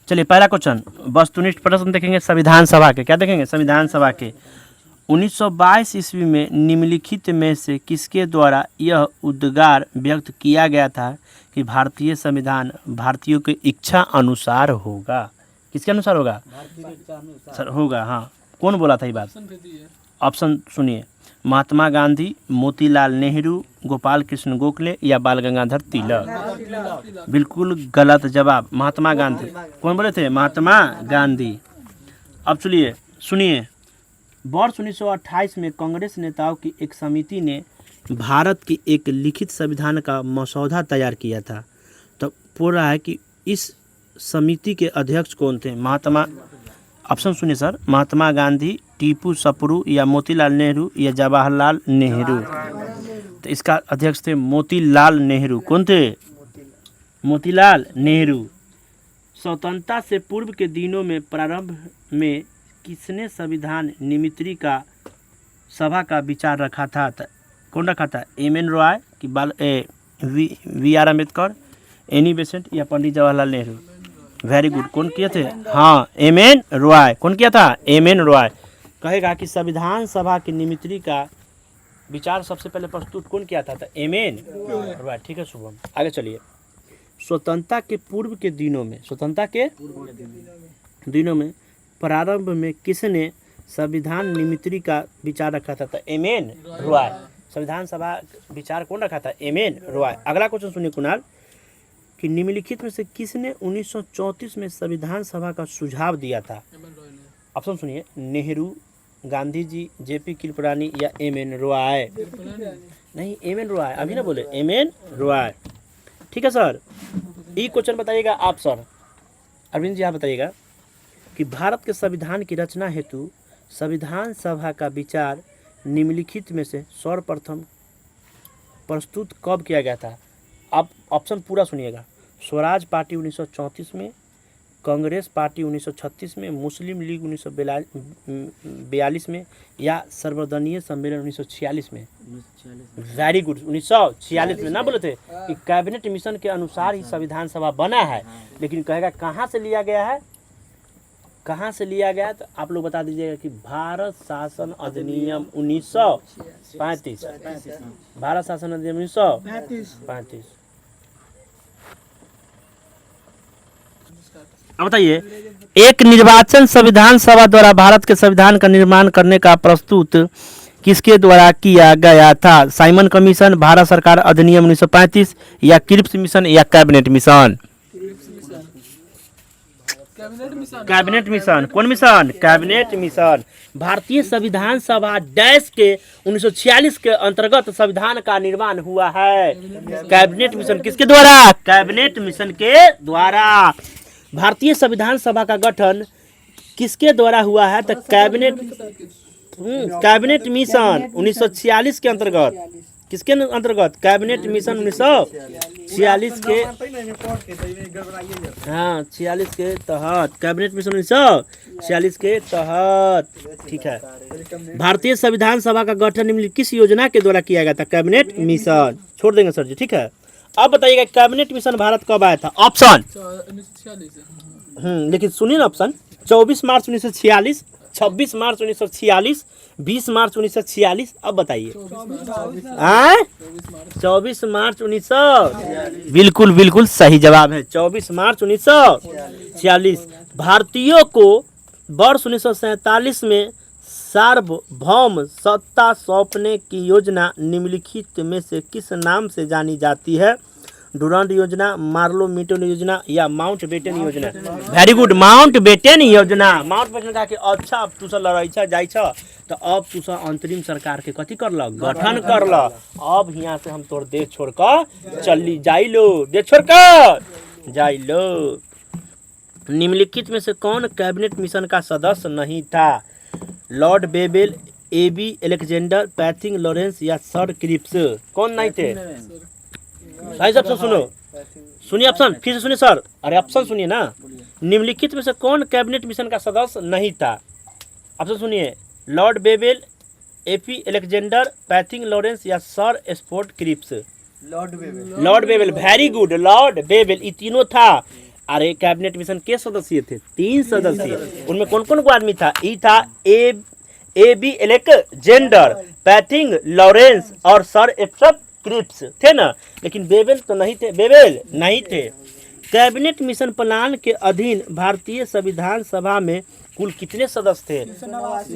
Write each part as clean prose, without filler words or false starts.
चलिए पहला क्वेश्चन वस्तुनिष्ठ प्रश्न देखेंगे संविधान सभा के। क्या देखेंगे? संविधान सभा के 1922 ईस्वी में निम्नलिखित में से किसके द्वारा यह उद्गार व्यक्त किया गया था कि भारतीय संविधान भारतीयों की इच्छा अनुसार होगा? किसके अनुसार होगा? सर होगा। हाँ, कौन बोला था ये बात? ऑप्शन सुनिए, महात्मा गांधी, मोतीलाल नेहरू, गोपाल कृष्ण गोखले या बाल गंगाधर तिलक? बिल्कुल गलत जवाब, महात्मा गांधी। कौन बोले थे? महात्मा गांधी। अब चलिए सुनिए, वर्ष 1928 में कांग्रेस नेताओं की एक समिति ने भारत की एक लिखित संविधान का मसौदा तैयार किया था। तो बोल रहा है कि इस समिति के अध्यक्ष कौन थे? महात्मा, ऑप्शन सुनिए सर, महात्मा गांधी, टीपू सुल्तान या मोतीलाल नेहरू या जवाहरलाल नेहरू? तो इसका अध्यक्ष थे मोतीलाल नेहरू। कौन थे? मोतीलाल नेहरू। स्वतंत्रता से पूर्व के दिनों में प्रारंभ में किसने संविधान निर्मिती का सभा का विचार रखा था? कौन रखा था? एम.एन. रॉय कि वी.आर. अम्बेडकर, एनी बेसेंट या पंडित जवाहरलाल नेहरू? Very good. कौन किए थे? हाँ, एम.एन. रॉय। कौन किया था? एम.एन. रॉय। कहेगा कि संविधान सभा की निर्मिती का विचार सबसे पहले प्रस्तुत कौन किया था? एम.एन. रॉय। ठीक है शुभम, आगे चलिए। स्वतंत्रता के पूर्व के दिनों में, स्वतंत्रता के दिनों में प्रारंभ में किसने संविधान निर्मिती का विचार रखा था? एम.एन. रॉय। संविधान सभा विचार कौन रखा था? एम.एन. रॉय। अगला क्वेश्चन सुनिए कुणाल, कि निम्नलिखित में से किसने 1934 में संविधान सभा का सुझाव दिया था? ऑप्शन सुनिए, नेहरू, गांधी जी, जे.पी. कृपलानी या एम.एन. रॉय? नहीं, एम.एन. रॉय। अभी ना बोले, एम.एन. रॉय। ठीक है सर। ये क्वेश्चन बताइएगा आप सर, अरविंद जी आप बताइएगा कि भारत के संविधान की रचना हेतु संविधान सभा का विचार निम्नलिखित में से सर्वप्रथम प्रस्तुत कब किया गया था? आप ऑप्शन पूरा सुनिएगा। स्वराज पार्टी 1934 में, कांग्रेस पार्टी 1936 में, मुस्लिम लीग 1942 में या सर्वदलीय सम्मेलन 1946 में? वेरी गुड, 1946 में। ना बोले थे कि कैबिनेट मिशन के अनुसार ही संविधान सभा बना है, लेकिन कहेगा कहाँ से लिया गया है? कहाँ से लिया गया? तो आप लोग बता दीजिएगा कि भारत शासन अधिनियम 1935। भारत शासन अधिनियम 1935। अब बताइए, एक निर्वाचन संविधान सभा द्वारा भारत के संविधान का निर्माण करने का प्रस्तुत किसके द्वारा किया गया था? साइमन कमीशन, भारत सरकार अधिनियम 1935 या क्रिप्स मिशन या कैबिनेट मिशन? Cabinet mission. कौन मिशन? Cabinet mission. भारतीय संविधान सभा डैश के 1946 के अंतर्गत संविधान का निर्माण हुआ है। कैबिनेट मिशन किसके द्वारा? कैबिनेट मिशन के द्वारा। भारतीय संविधान सभा का गठन किसके द्वारा हुआ है? तो कैबिनेट मिशन 1946 के अंतर्गत। किसके अंतर्गत? कैबिनेट मिशन 1946 के, हाँ 46 के तहत, कैबिनेट मिशन 1946 के तहत। ठीक है। भारतीय संविधान सभा का गठन निम्नलिखित किस योजना के द्वारा किया गया था? Cabinet mission. छोड़ देंगे सर जी, ठीक है। अब बताइएगा कैबिनेट मिशन भारत कब आया था? ऑप्शन, लेकिन सुनिए ना, ऑप्शन 24 मार्च 1946, 26 मार्च 1946, 20 मार्च 1946। अब बताइए। 24 मार्च 1946। बिल्कुल बिल्कुल सही जवाब है, 24 मार्च 1946। भारतीयों को वर्ष 1947 में सार्वभौम सत्ता सौंपने की योजना निम्नलिखित में से किस नाम से जानी जाती है? डुरांड योजना, मार्लो मिटन योजना या माउंट बेटन योजना? वेरी गुड, माउंट बेटन योजना। माउंट बेटन कहा कि अच्छा अब तू लड़ाई जाई छ तो अब तू अंतरिम सरकार के कथी कर ल? गठन कर ल। अब यहाँ से हम तोर देश छोड़ कर चली जाई लो, देश छोड़ कर जाई लो। निम्नलिखित में से कौन कैबिनेट मिशन का सदस्य नहीं था? Lord Wavell, A B. Alexander, Pethick Lawrence या सर क्रिप्स? कौन नहीं थे? भाई साहब सुनो, सुनिए ऑप्शन, फिर से सुनिए सर, अरे ऑप्शन सुनिए ना। निम्नलिखित में से कौन कैबिनेट मिशन का सदस्य नहीं था? ऑप्शन सुनिए, Lord Wavell, A P. Alexander, Pethick Lawrence या sir Stafford Cripps? Lord Wavell, very good, Lord Wavell, ये तीनों था। अरे कैबिनेट मिशन के सदस्य थे? 3 सदस्य। उनमें कौन कौन को आदमी था? ई था ए बी एलेक्जेंडर, पैथिंग लॉरेंस और सर एब्रहम क्रिप्स, थे ना। लेकिन बेवेल तो नहीं थे, बेवेल नहीं थे। कैबिनेट मिशन प्लान के अधीन भारतीय संविधान सभा में कुल कितने सदस्य थे?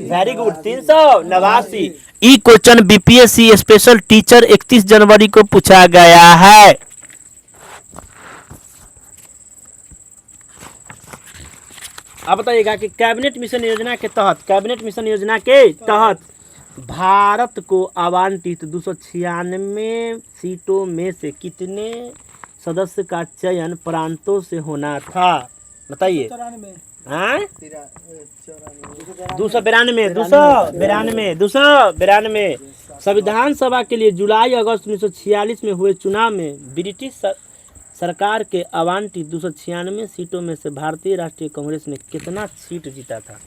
Very good, 389। ई क्वेश्चन बीपीएससी स्पेशल टीचर 31 जनवरी को पूछा गया है। अब बताइएगा कि कैबिनेट मिशन योजना के तहत भारत को आवंटित 296 सीटों में से कितने सदस्य का चयन प्रांतों से होना था? बताइए। 292। संविधान सभा के लिए जुलाई अगस्त 1946 में हुए चुनाव में ब्रिटिश सरकार के आवंटित 296 सीटों में से भारतीय राष्ट्रीय कांग्रेस ने कितना सीट जीता था?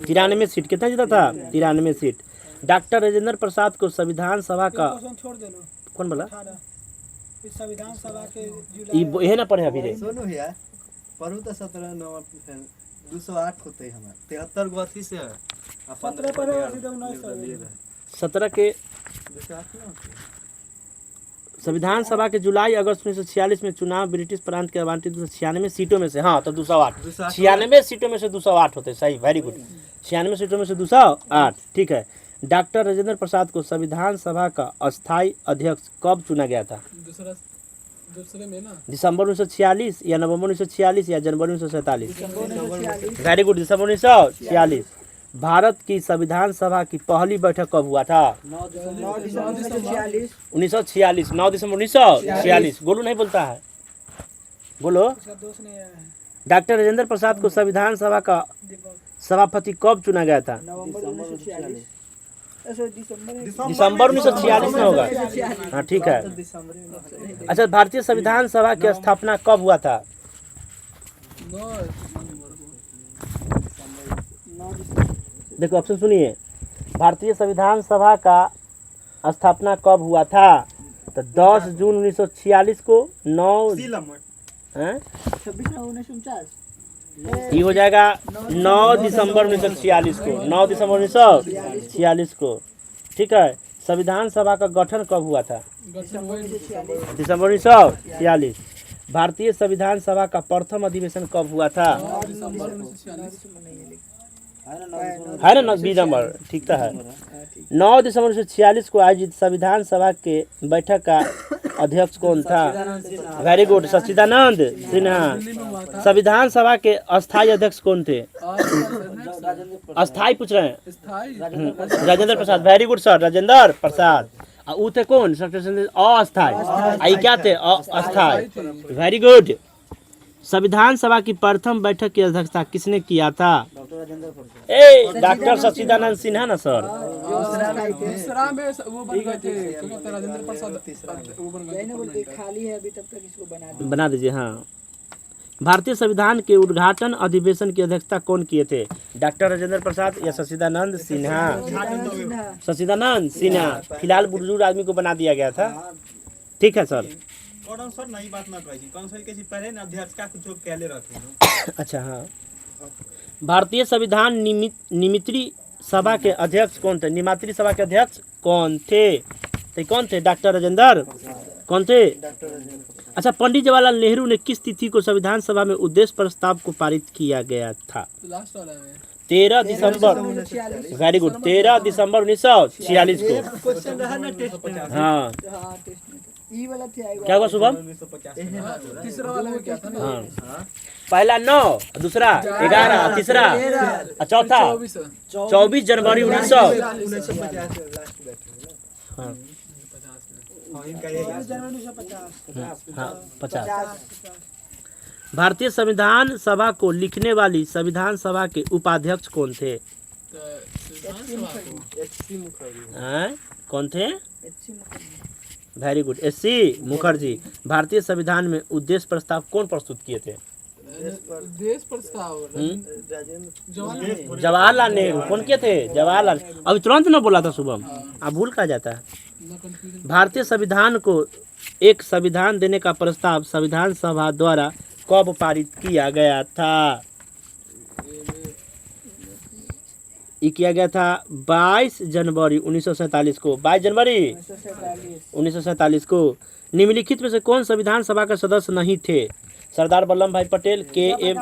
93 सीट। कितना जीता था? 93 सीट। डॉक्टर राजेंद्र प्रसाद को संविधान सभा का कौन बोला? संविधान सभा के यह ना पढ़े अभी रे सोनू है पढ़ू तो 17 नंबर 208 होते हमारे 73 गो अथी से 15 पर 17 के 208 ना। संविधान सभा के जुलाई अगस्त 1946 में चुनाव ब्रिटिश प्रांत के आवंटित 296 सीटों में से, हाँ तो 208, 96 सीटों में से 208 होते। सही, वेरी गुड। 96 सीटों में से 208, ठीक है। डॉक्टर राजेंद्र प्रसाद को संविधान सभा का अस्थायी अध्यक्ष कब चुना गया था? दिसंबर 1946 या नवंबर 1946 या जनवरी 1947? वेरी गुड, दिसंबर 1946। भारत की संविधान सभा की पहली बैठक कब हुआ था? 1946। 9 दिसंबर 1946। गोलू नहीं बोलता है, बोलो। डॉक्टर राजेंद्र प्रसाद को संविधान सभा का सभापति कब चुना गया था? दिसंबर 1946 में होगा, हाँ ठीक है। अच्छा, भारतीय संविधान सभा की स्थापना कब हुआ था? देखो ऑप्शन सुनिए, भारतीय संविधान सभा का स्थापना कब हुआ था? तो 10 जून 1946 को, 9 ये हो जाएगा 9 दिसंबर 1946 को, 9 दिसंबर 1946 को, ठीक है। संविधान सभा का गठन कब हुआ था? दिसंबर 1946। भारतीय संविधान सभा का प्रथम अधिवेशन कब हुआ था? है ना 20 नंबर, ठीक तो है। 9 दिसंबर 1946 को आयोजित संविधान सभा के बैठक का अध्यक्ष कौन था? वेरी गुड, सच्चिदानंद सिन्हा। संविधान सभा के अस्थायी अध्यक्ष कौन थे? अस्थायी पूछ रहे हैं, Rajendra Prasad. Very good sir, Rajendra Prasad. वो थे कौन? अस्थायी। आई क्या थे? अस्थायी। Very good. संविधान सभा की प्रथम बैठक की अध्यक्षता किसने किया था? डॉक्टर सच्चिदानंद सिन्हा ना सर। बना दीजिए, हाँ। भारतीय संविधान के उद्घाटन अधिवेशन की अध्यक्षता कौन किए थे? डॉक्टर राजेंद्र प्रसाद या सच्चिदानंद सिन्हा? सच्चिदानंद सिन्हा। फिलहाल बुजुर्ग आदमी को बना दिया गया था, ठीक है सर। सर नई बात ना कही, कौन सा किसी पहले ना अध्यक्ष का कुछ कहले रहते। अच्छा, हाँ। भारतीय संविधान निमित्री सभा के अध्यक्ष कौन थे? निमात्री सभा के अध्यक्ष कौन थे? तो कौन थे? डॉक्टर राजेंद्र कौन थे? अच्छा, पंडित जवाहरलाल नेहरू ने किस तिथि को संविधान सभा में उद्देश्य प्रस्ताव को पारित किया गया था? 13 दिसंबर। वेरी गुड, 13 दिसंबर 1946 को। हाँ, क्या हुआ शुभम? हाँ, पहला 9, दूसरा 11, तीसरा चौथा 24 जनवरी 1950। भारतीय संविधान सभा को लिखने वाली संविधान सभा के उपाध्यक्ष कौन थे? कौन थे? Very good, S C. मुखर्जी। भारतीय संविधान में उद्देश्य प्रस्ताव कौन प्रस्तुत किए थे? जवाहरलाल नेहरू। कौन किए थे? जवाहरलाल। अभी तुरंत ना बोला था शुभम, आप भूल का जाता है। भारतीय संविधान को एक संविधान देने का प्रस्ताव संविधान सभा द्वारा कब पारित किया गया था? ये किया गया था 22 जनवरी 1947 को। 22 जनवरी 1947 को। निम्नलिखित में से कौन संविधान सभा का सदस्य नहीं थे? Sardar Vallabh bhai Patel, K M,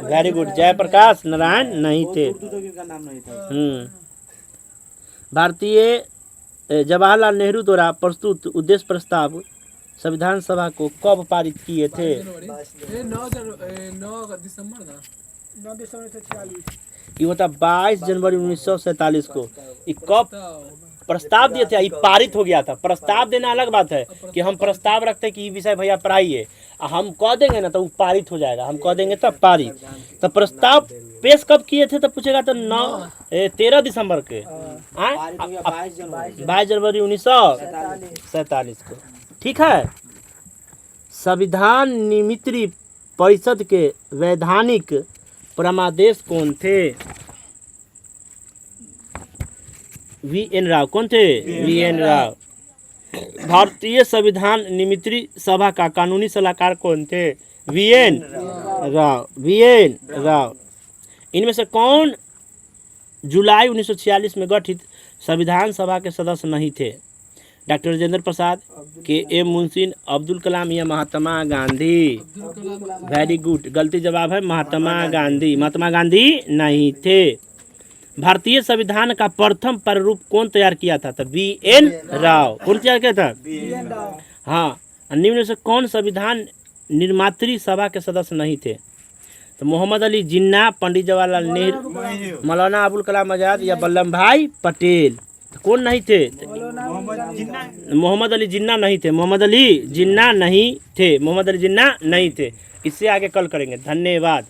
very good, Jayaprakash Narayan नहीं थे। भारतीय जवाहरलाल नेहरू द्वारा प्रस्तुत उद्देश्य प्रस्ताव संविधान सभा को कब पारित किए थे? 9 दिसंबर ये होता 22 जनवरी 1947 को। ये कब प्रस्ताव दिए थे, ये पारित हो गया था। प्रस्ताव देना अलग बात है कि हम प्रस्ताव रखते हैं कि ये विषय भैया पढ़ाइए, हम कह देंगे ना तो वो पारित हो जाएगा, हम कह देंगे तब पारित। तो प्रस्ताव पेश कब किए थे तो पूछेगा तो 13 दिसंबर के 22 जनवरी 1947 को। ठीक है। संविधान निर्मित परिषद के वैधानिक परमादेश कौन थे? वी.एन. राव। कौन थे? वी.एन. राव। भारतीय संविधान निर्मित सभा का कानूनी सलाहकार कौन थे? वी.एन. राव। वी.एन. राव। इनमें से कौन जुलाई 1946 में गठित संविधान सभा के सदस्य नहीं थे? डॉक्टर राजेंद्र प्रसाद, के एम मुंशी, अब्दुल कलाम या महात्मा गांधी? वेरी गुड, गलती जवाब है महात्मा गांधी। महात्मा गांधी नहीं थे। भारतीय संविधान का प्रथम प्रारूप कौन तैयार किया था? तो वी.एन. राव। कौन तैयार किया था? हाँ। निम्न में से कौन संविधान निर्मात्री सभा के सदस्य नहीं थे? तो मोहम्मद अली जिन्ना, पंडित जवाहरलाल नेहरू, मौलाना अबुल कलाम आजाद या वल्लभ भाई पटेल? तो कौन नहीं थे? मोहम्मद अली जिन्ना नहीं थे। मोहम्मद अली जिन्ना नहीं थे। मोहम्मद अली जिन्ना नहीं थे। इससे आगे कल करेंगे। धन्यवाद।